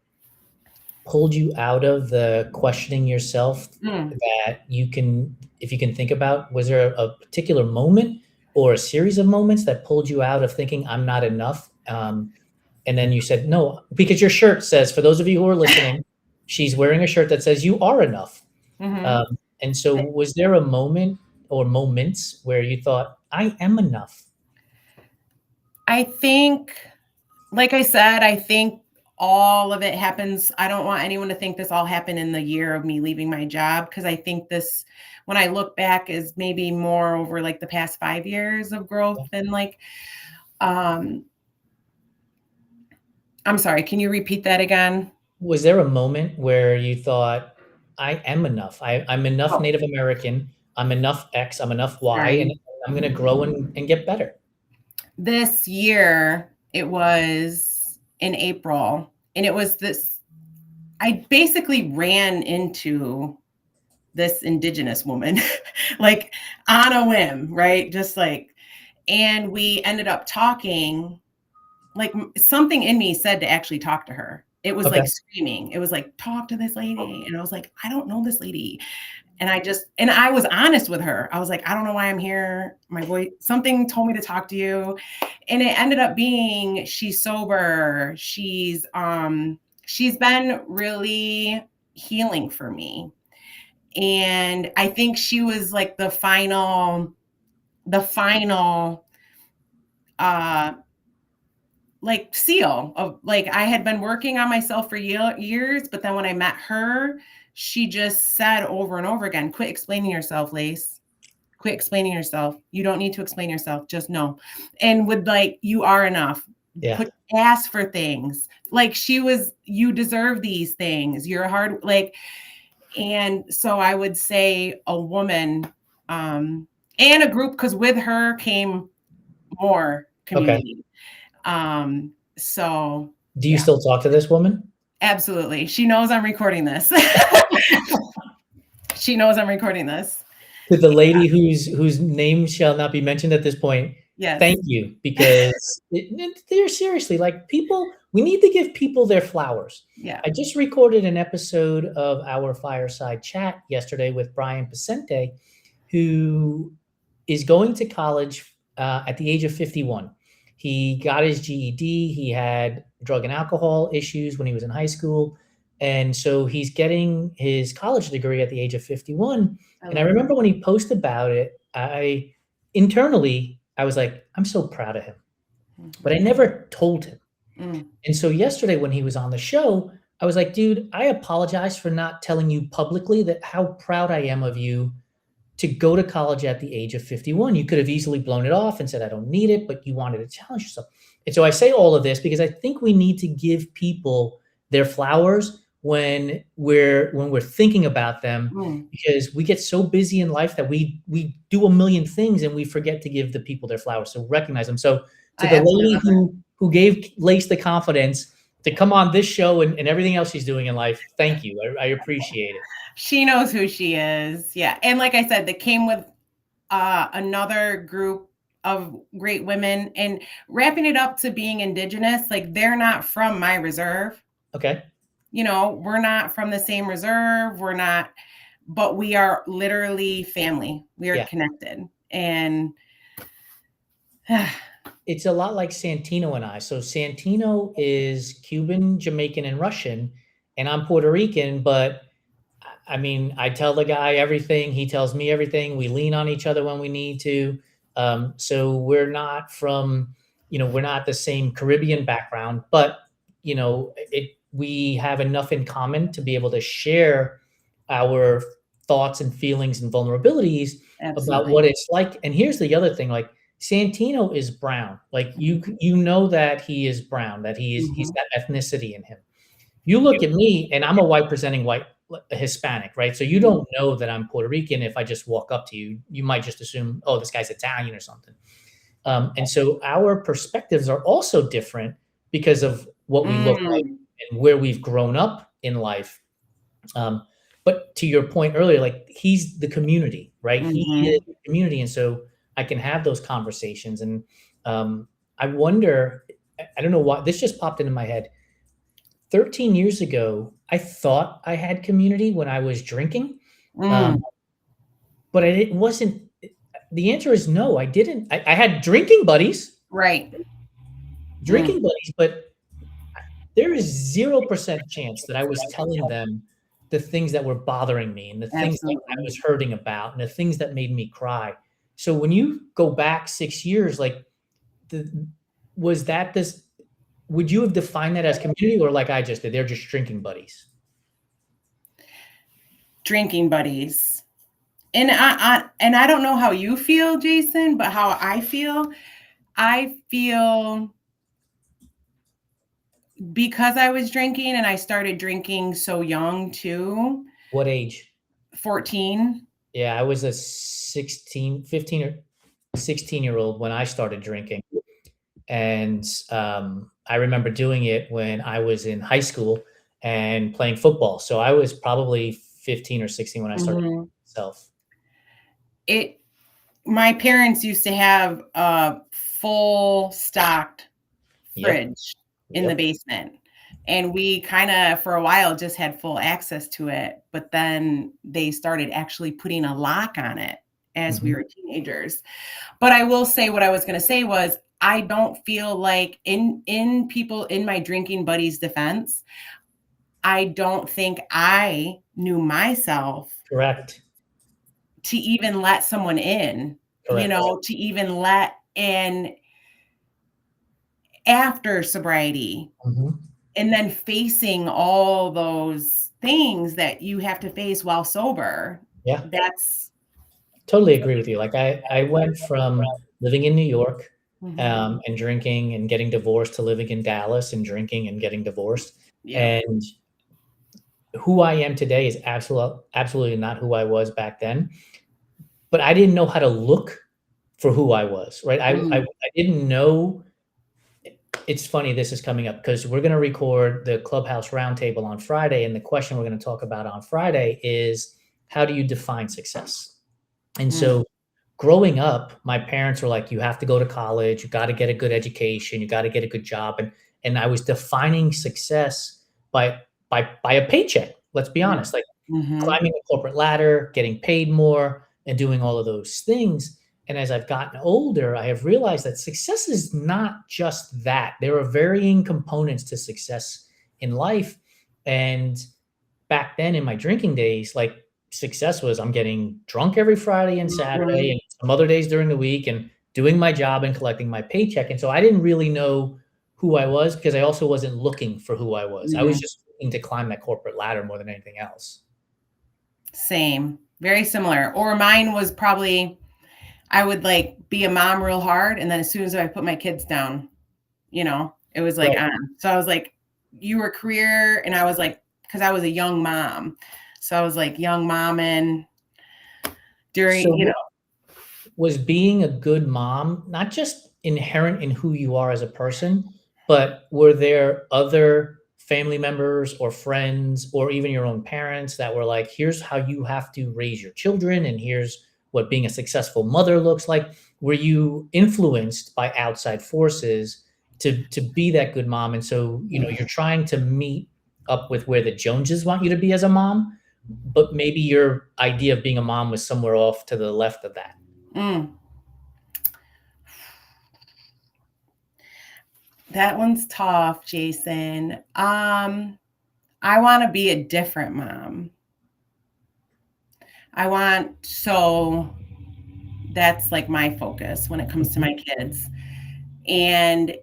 pulled you out of the questioning yourself that if you can think about? Was there a particular moment or a series of moments that pulled you out of thinking I'm not enough? And then you said, no, because your shirt says, for those of you who are listening, she's wearing a shirt that says you are enough. Mm-hmm. And so was there a moment or moments where you thought, I am enough? I think, like I said, I think all of it happens. I don't want anyone to think this all happened in the year of me leaving my job, because I think this, when I look back, is maybe more over like the past 5 years of growth. And like, I'm sorry, can you repeat that again? Was there a moment where you thought, I am enough? I'm enough Native American. I'm enough X. I'm enough Y. And I'm going to grow and get better. This year, it was in April. And it was this, I basically ran into this Indigenous woman, like, on a whim, right? Just like, and we ended up talking. Like, something in me said to actually talk to her. It was like screaming. It was like, talk to this lady. And I was like, I don't know this lady. And I was honest with her. I was like, I don't know why I'm here. My voice, something told me to talk to you. And it ended up being, she's sober. She's been really healing for me. And I think she was like the final like seal of, like, I had been working on myself for years, but then when I met her, she just said over and over again, quit explaining yourself, Lace. Quit explaining yourself. You don't need to explain yourself. Just know. And with, like, you are enough. Yeah. Ask for things. Like, you deserve these things. You're hard, like, and so I would say a woman, and a group, because with her came more community. So do you still talk to this woman? Absolutely. She knows I'm recording this. She knows I'm recording this. To the lady whose name shall not be mentioned at this point. Yes. Thank you, because they're seriously, like, people, we need to give people their flowers. Yeah. I just recorded an episode of our fireside chat yesterday with Brian Pacente, who is going to college at the age of 51. He got his GED. He had drug and alcohol issues when he was in high school. And so he's getting his college degree at the age of 51. I And I love remember when he posted about it, I internally, I was like, I'm so proud of him, that. but I never told him. Mm. And so yesterday when he was on the show, I was like, dude, I apologize for not telling you publicly that how proud I am of you to go to college at the age of 51. You could have easily blown it off and said, I don't need it, but you wanted to challenge yourself. And so I say all of this because I think we need to give people their flowers when we're thinking about them, Mm. because we get so busy in life that we do a million things and we forget to give the people their flowers. So recognize them. So to I the absolutely lady love it. who gave Lace the confidence to come on this show and everything else she's doing in life, thank you. I appreciate it. She knows who she is. Yeah. And like I said, that came with another group of great women, and wrapping it up to being Indigenous, like they're not from my reserve. Okay. You know, we're not from the same reserve. We're not, but we are literally family. We are Yeah. connected. And It's a lot like Santino and I. So Santino is Cuban, Jamaican, and Russian, and I'm Puerto Rican, but I mean, I tell the guy everything. He tells me everything. We lean on each other when we need to. So we're not from, we're not the same Caribbean background, but we have enough in common to be able to share our thoughts and feelings and vulnerabilities about absolutely. what it's like. And here's the other thing: like Santino is brown. Like you know that he is brown. That he's got ethnicity in him. You look at me, and I'm a white presenting white Hispanic, right? So you don't know that I'm Puerto Rican. If I just walk up to you, you might just assume, oh, this guy's Italian or something. And so our perspectives are also different because of what we look like and where we've grown up in life. But to your point earlier, like he's the community, right? He is the community. And so I can have those conversations. And I wonder, I don't know why, this just popped into my head. 13 years ago, I thought I had community when I was drinking. But it wasn't, the answer is no, I didn't. I had drinking buddies. Right. Drinking buddies, but there is 0% chance that I was telling them the things that were bothering me and the things that I was hurting about and the things that made me cry. So when you go back 6 years, like was that this, would you have defined that as community, or like I just did, they're just drinking buddies? Drinking buddies. And I don't know how you feel, Jason, but how I feel because I was drinking, and I started drinking so young too. What age? 14. Yeah, I was a 15 or 16-year-old when I started drinking. And I remember doing it when I was in high school and playing football. So I was probably 15 or 16 when I started drinking myself. My parents used to have a full stocked fridge in the basement. And we kind of, for a while, just had full access to it. But then they started actually putting a lock on it as we were teenagers. But I will say, what I was going to say was, I don't feel like in people, in my drinking buddies' defense, I don't think I knew myself. Correct. To even let someone in, Correct. To even let in after sobriety. And then facing all those things that you have to face while sober. Yeah. That's totally agree with you. Like I went from living in New York and drinking and getting divorced to living in Dallas and drinking and getting divorced. Yeah. And who I am today is absolutely not who I was back then. But I didn't know how to look for who I was, right? I didn't know. It's funny, this is coming up because we're going to record the Clubhouse Roundtable on Friday. And the question we're going to talk about on Friday is, how do you define success? And so growing up, my parents were like, you have to go to college, you got to get a good education, you got to get a good job. And I was defining success by a paycheck. Let's be honest, like climbing the corporate ladder, getting paid more, and doing all of those things. And as I've gotten older, I have realized that success is not just that. There are varying components to success in life. And back then in my drinking days, like success was I'm getting drunk every Friday and Saturday Mhm. and some other days during the week and doing my job and collecting my paycheck. And so I didn't really know who I was because I also wasn't looking for who I was. I was Mhm. just looking to climb that corporate ladder more than anything else. Same. Very similar. Or mine was probably I would like be a mom real hard, and then as soon as I put my kids down, it was like Right. on. So I was like, you were career, and I was like, because I was a young mom. So I was like young mom and during, So was being a good mom not just inherent in who you are as a person, but were there other family members or friends or even your own parents that were like, here's how you have to raise your children, and here's what being a successful mother looks like? Were you influenced by outside forces to be that good mom? And so, you're trying to meet up with where the Joneses want you to be as a mom, but maybe your idea of being a mom was somewhere off to the left of that. mm, that one's tough, Jason. I want to be a different mom. So that's like my focus when it comes to Mhm. my kids. And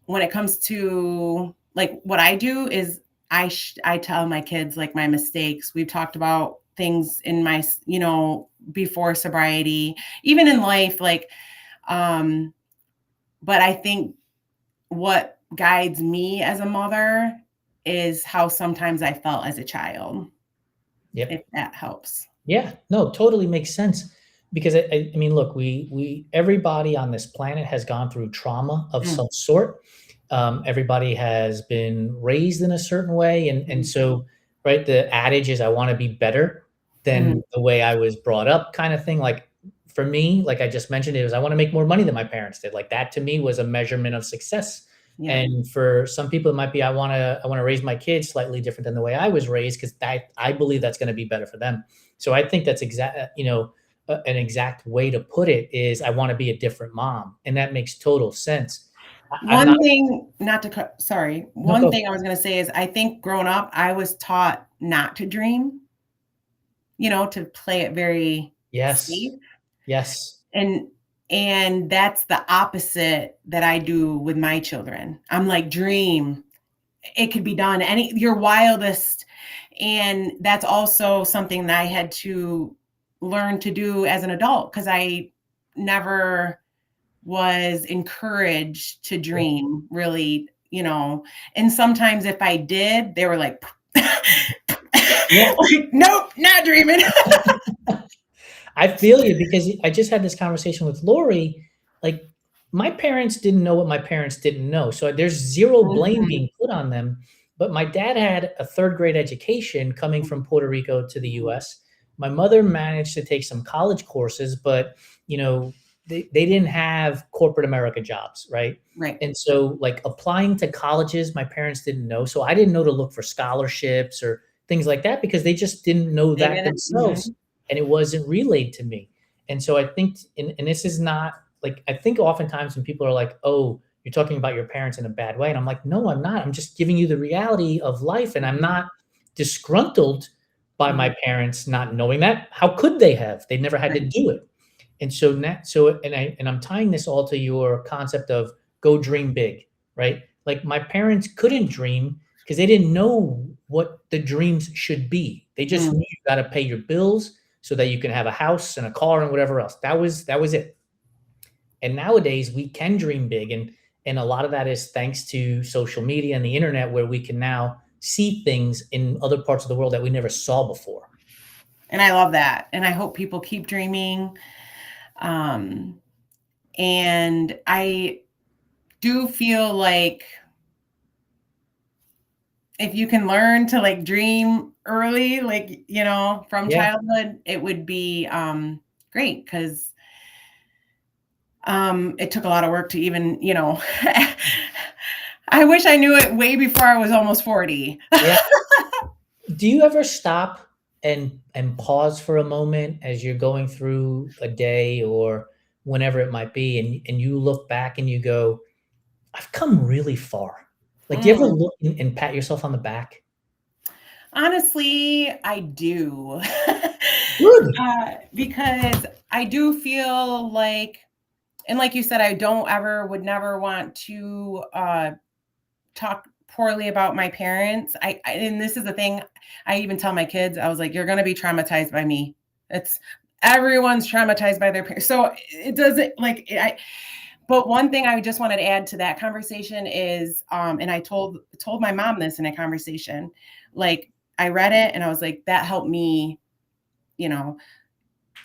when it comes to like what I do is I tell my kids like my mistakes. We've talked about things in my, before sobriety, even in life, like, um, but I think what guides me as a mother is how sometimes I felt as a child, if Yep. that helps. Yeah, no, totally makes sense because I mean, look, we everybody on this planet has gone through trauma of Mm, some sort. Everybody has been raised in a certain way, and mhm, so right, the adage is, "I want to be better mhm. than the way I was brought up," kind of thing. Like for me, like I just mentioned, it was I want to make more money than my parents did. Like that to me was a measurement of success. Yeah. And for some people, it might be I want to raise my kids slightly different than the way I was raised because that I believe that's going to be better for them. So I think that's an exact way to put it is I want to be a different mom, and that makes total sense. I'm not. One thing, not to cut, sorry. No, One go. thing I was going to say is I think growing up, I was taught not to dream, to play it very Yes, safe. yes, And that's the opposite that I do with my children. I'm like, dream. It could be done any your wildest. And that's also something that I had to learn to do as an adult because I never was encouraged to yeah, dream really, and sometimes if I did, they were like, yeah. like nope, not dreaming. I feel you because I just had this conversation with Lori. Like, my parents didn't know what my parents didn't know. So there's zero blame Mhm, being put on them. But my dad had a third grade education coming from Puerto Rico to the US. My mother managed to take some college courses, but you know, they didn't have corporate America jobs, right? right. And so, like applying to colleges, my parents didn't know. So I didn't know to look for scholarships or things like that because they just didn't know They that didn't. themselves and it wasn't relayed to me. And so I think, and this is not like, I think oftentimes when people are like, oh, you're talking about your parents in a bad way. And I'm like, no, I'm not. I'm just giving you the reality of life. And I'm Mhm, not disgruntled by mhm, my parents not knowing that. How could they have? They never had to right. do it. And so now, I'm tying this all to your concept of go dream big, right? Like my parents couldn't dream because they didn't know what the dreams should be. They just Mm. knew you got to pay your bills so that you can have a house and a car and whatever else. That was it. And nowadays we can dream big, and a lot of that is thanks to social media and the internet, where we can now see things in other parts of the world that we never saw before. And I love that. And I hope people keep dreaming. Um, and I do feel like if you can learn to like dream early, like, from Yeah. childhood, it would be great because it took a lot of work to even, I wish I knew it way before I was almost 40. Yeah. Do you ever stop and pause for a moment as you're going through a day or whenever it might be, and you look back and you go, "I've come really far." Like, do you ever Mm, look and pat yourself on the back? Honestly, I do. Good. Because I do feel like, and like you said, would never want to talk poorly about my parents. And this is the thing, I even tell my kids, I was like, you're going to be traumatized by me. It's everyone's traumatized by their parents. So it doesn't but one thing I just wanted to add to that conversation is, and I told my mom this in a conversation, like I read it and I was like, that helped me, you know,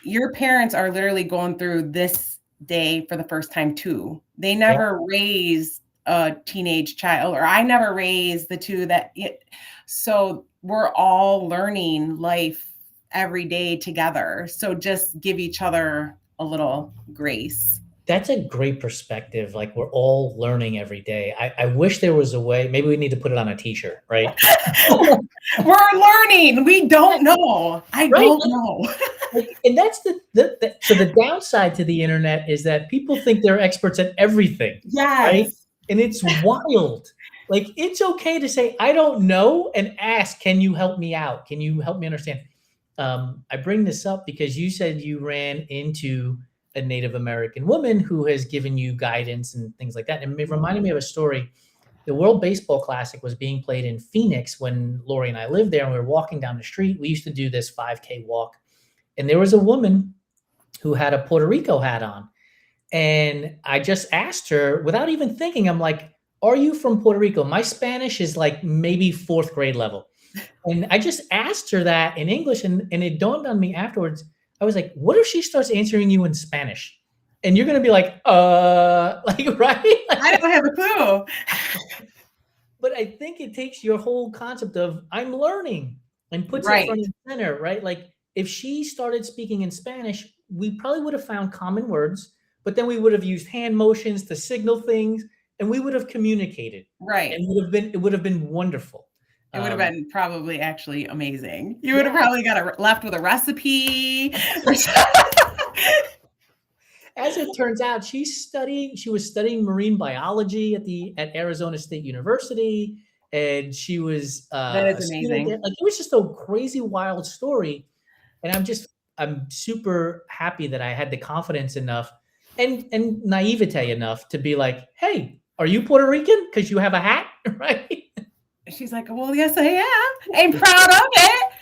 your parents are literally going through this day for the first time too. They Yeah. never raised a teenage child, or I never raised the two so we're all learning life every day together. So just give each other a little grace. That's a great perspective. Like we're all learning every day. I wish there was a way. Maybe we need to put it on a t-shirt, right? We're learning. We don't know. I Right. don't know. And that's so the downside to the internet is that people think they're experts at everything, right? Yes. And it's wild. Like it's okay to say, I don't know, and ask, can you help me out? Can you help me understand? I bring this up because you said you ran into a Native American woman who has given you guidance and things like that. And it reminded me of a story. The World Baseball Classic was being played in Phoenix when Lori and I lived there, and we were walking down the street. We used to do this 5K walk, and there was a woman who had a Puerto Rico hat on. And I just asked her without even thinking, I'm like, are you from Puerto Rico? My Spanish is like maybe fourth grade level. And I just asked her that in English, and it dawned on me afterwards. I was like, what if she starts answering you in Spanish? And you're going to be like, like, right? I don't have a clue. But I think it takes your whole concept of I'm learning and puts it front and center, right? Like if she started speaking in Spanish, we probably would have found common words, but then we would have used hand motions to signal things, and we would have communicated. Right. And it would have been wonderful. It would have been probably actually amazing. You would have probably left with a recipe. As it turns out, she was studying marine biology at Arizona State University, and she was that is amazing. Like it was just a crazy, wild story. And I'm super happy that I had the confidence enough and naivete enough to be like, hey, are you Puerto Rican? Because you have a hat, right? She's like, well, yes, I am. I'm proud of it.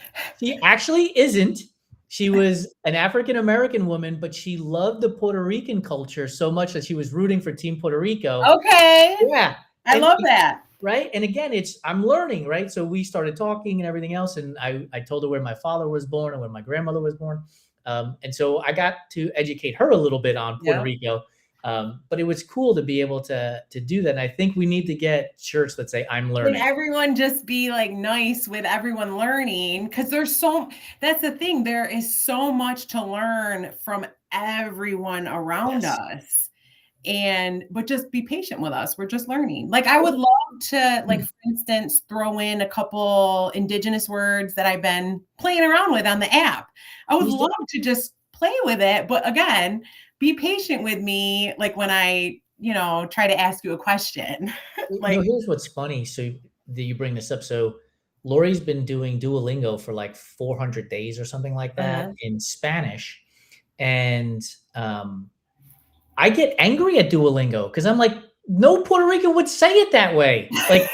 She actually isn't. She was an African-American woman, but she loved the Puerto Rican culture so much that she was rooting for Team Puerto Rico. Okay. Yeah. I love that. Right. And again, I'm learning, right? So we started talking and everything else. And I told her where my father was born and where my grandmother was born. And so I got to educate her a little bit on Puerto Rico. But it was cool to be able to do that. And I think we need to get shirts that say I'm learning. And everyone just be like nice with everyone learning, because that's the thing. There is so much to learn from everyone around us. But just be patient with us. We're just learning. Like I would love to, like, for instance, throw in a couple indigenous words that I've been playing around with on the app. I would love to just play with it. But again, be patient with me. Like when I, try to ask you a question. Like, here's what's funny. So that you bring this up. So Lori's been doing Duolingo for like 400 days or something like that in Spanish. And, I get angry at Duolingo because I'm like, no Puerto Rican would say it that way. Like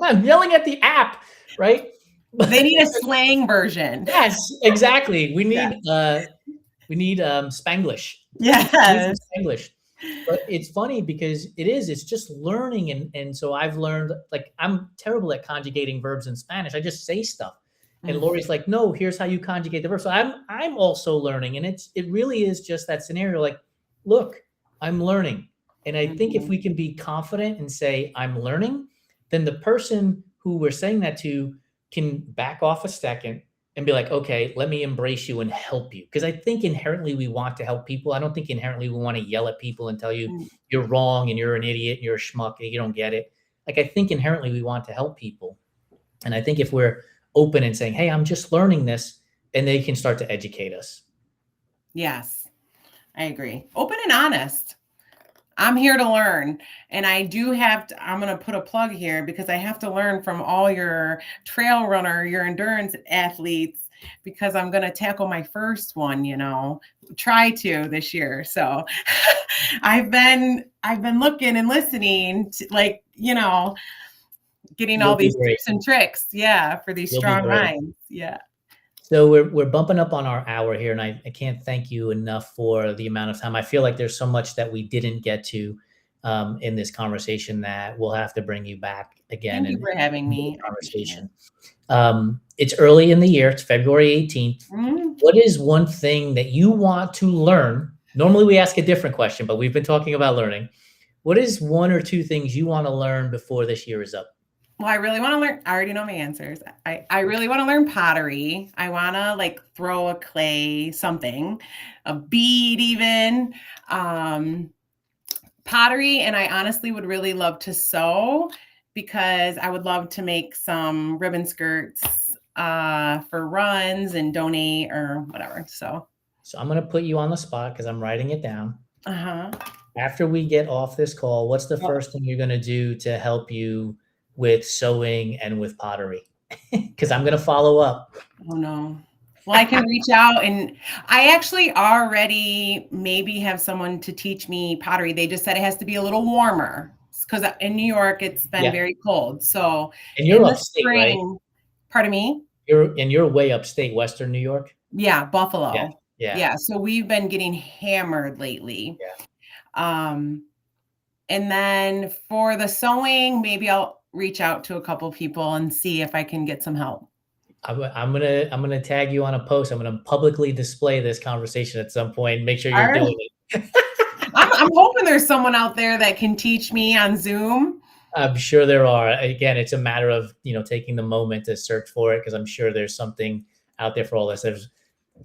I'm yelling at the app, right? They need a slang version. Yes, exactly. We need Spanglish. Yes. Spanglish. But it's funny because it's just learning. And so I've learned, like, I'm terrible at conjugating verbs in Spanish. I just say stuff. And Lori's like, no, here's how you conjugate the verb. So I'm also learning. And it really is just that scenario. Like, look, I'm learning. And I think if we can be confident and say, I'm learning, then the person who we're saying that to can back off a second and be like, okay, let me embrace you and help you. Because I think inherently we want to help people. I don't think inherently we want to yell at people and tell you you're wrong and you're an idiot and you're a schmuck and you don't get it. Like, I think inherently we want to help people. And I think if we're open and saying, hey, I'm just learning this, and they can start to educate us. Yes, I agree. Open and honest. I'm here to learn. And I do have to, I'm going to put a plug here because I have to learn from all your trail runner, your endurance athletes, because I'm going to tackle my first one, try to this year. So I've been looking and listening to, like, getting You'll all be these great. tips and tricks. Yeah. For these You'll be strong great. minds. Yeah. So we're bumping up on our hour here, and I can't thank you enough for the amount of time. I feel like there's so much that we didn't get to in this conversation that we'll have to bring you back again Thank you for having and do me. the I appreciate it. conversation. It's early in the year. It's February 18th. Mm. What is one thing that you want to learn? Normally we ask a different question, but we've been talking about learning. What is one or two things you want to learn before this year is up? Well, I really want to learn. I already know my answers. I really want to learn pottery. I want to like throw a clay, something, a bead even, pottery. And I honestly would really love to sew because I would love to make some ribbon skirts for runs and donate or whatever. So I'm going to put you on the spot because I'm writing it down. uh-huh. After we get off this call, what's the first thing you're going to do to help you with sewing and with pottery? Because I'm going to follow up. Oh, no. Well, I can reach out, and I actually already maybe have someone to teach me pottery. They just said it has to be a little warmer because in New York, it's been very cold. So and you're in the upstate, spring, right? Pardon me? You're way upstate, Western New York? Yeah, Buffalo. Yeah. So we've been getting hammered lately. And then for the sewing, maybe I'll reach out to a couple people and see if I can get some help. I'm gonna tag you on a post. I'm gonna publicly display this conversation at some point. Make sure you're doing it. I'm hoping there's someone out there that can teach me on Zoom. I'm sure there are. Again, it's a matter of taking the moment to search for it because I'm sure there's something out there for all this. There's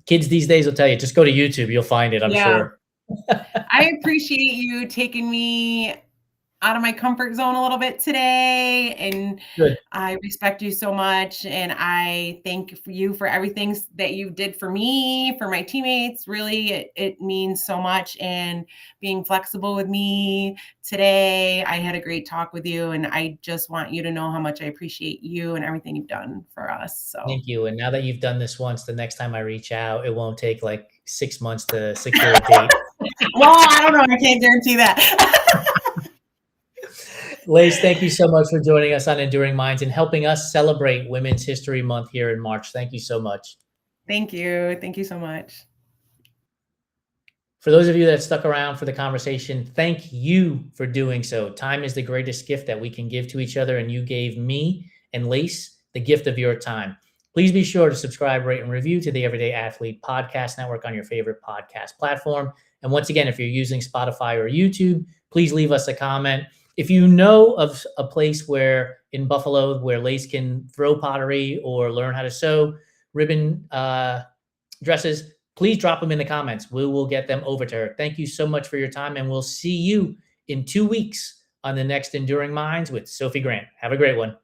kids these days will tell you just go to YouTube. You'll find it. I'm sure. I appreciate you taking me out of my comfort zone a little bit today, and Good. I respect you so much, and I thank you for everything that you did for me, for my teammates. Really, it means so much, and being flexible with me today. I had a great talk with you, and I just want you to know how much I appreciate you and everything you've done for us. So thank you. And now that you've done this once, the next time I reach out, it won't take like 6 months to secure a date. Well, I don't know. I can't guarantee that. Lace, thank you so much for joining us on Enduring Minds and helping us celebrate Women's History Month here in March. Thank you so much. Thank you. Thank you so much. For those of you that stuck around for the conversation, thank you for doing so. Time is the greatest gift that we can give to each other, and you gave me and Lace the gift of your time. Please be sure to subscribe, rate, and review to the Everyday Athlete Podcast Network on your favorite podcast platform. And once again, if you're using Spotify or YouTube, please leave us a comment. If you know of a place where in Buffalo where Lace can throw pottery or learn how to sew ribbon dresses, please drop them in the comments. We will get them over to her. Thank you so much for your time, and we'll see you in 2 weeks on the next Enduring Minds with Sophie Grant. Have a great one.